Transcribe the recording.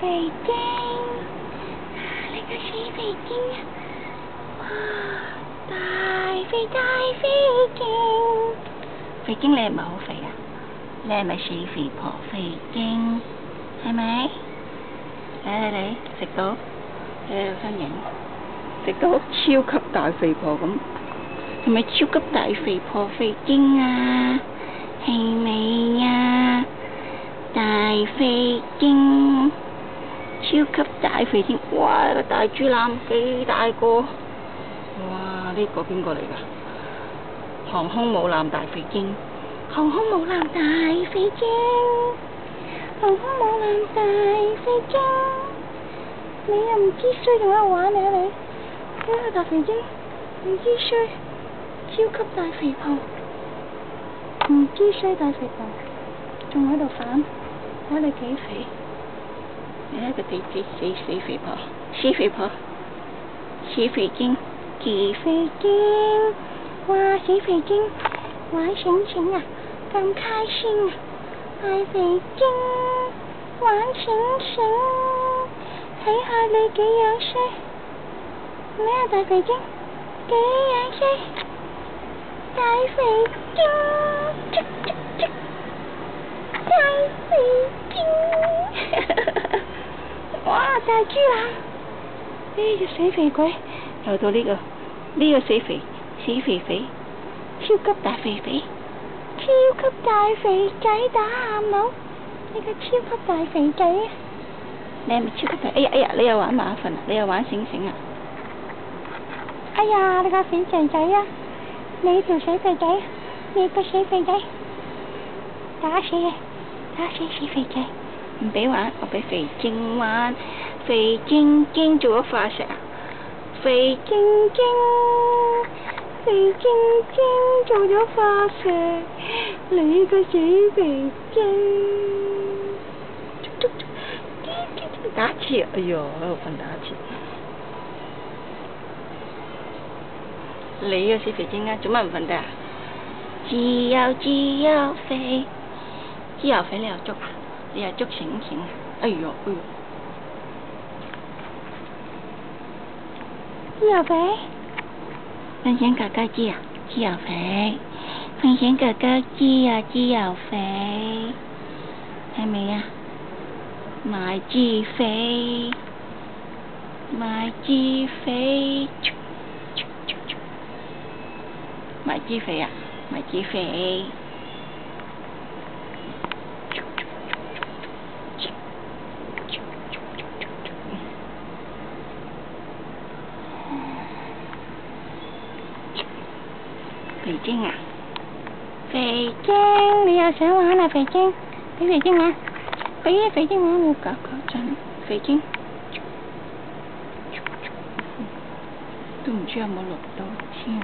肥精，你個死肥精啊！哇，大肥精，肥精你係咪好肥啊？你係咪死肥婆肥精？係咪？嚟食到，身形食到超級大肥婆咁，係咪超級大肥婆肥精啊？係咪啊？大肥精，超級大肥精，哇！個大豬腩幾大個？哇！呢個邊個嚟㗎？航空母艦大肥精，航空母艦大肥精，航空母艦大肥精，你又唔知衰仲喺度玩你啊你？呢個大肥精唔知衰，超級大肥婆，唔知衰大肥婆，仲喺度反。睇你幾肥，你睇個死肥婆，死肥婆，死肥精，幾肥精，哇死肥精，玩醒醒啊，咁開心啊，大肥精，玩醒醒，睇下你幾樣衰，咩啊大肥精，幾樣衰，大肥精，大肥精，哇！大豬腩，呢隻死肥鬼，又到呢個死肥，超級大肥肥，超級大肥仔打喊佬，呢個超級大肥仔啊！你係咪超級大？哎呀，你又玩馬糞啊？你又玩醒醒啊？哎呀，你個死仔仔啊！你條死肥仔，你個死肥仔，打死你！打死死肥仔，唔俾玩，我俾肥精玩。肥精精做咗化石啊！肥精精做咗化石，你個死肥精！打次，哎喲，喺度瞓打次。你個死肥精啊，做乜唔瞓得啊？自由飛。豬油肥你又捉啊？你又捉醒醒啊？哎喲！豬油肥，分享哥哥知啊？豬油肥，分享哥哥知啊？豬油肥，係咪啊？買豬肥，買豬肥，買豬肥啊！買豬肥。肥精啊！肥精，你又想玩啊？肥精，俾肥精玩，俾肥精玩，我搞震。肥精，都唔知有冇錄到添。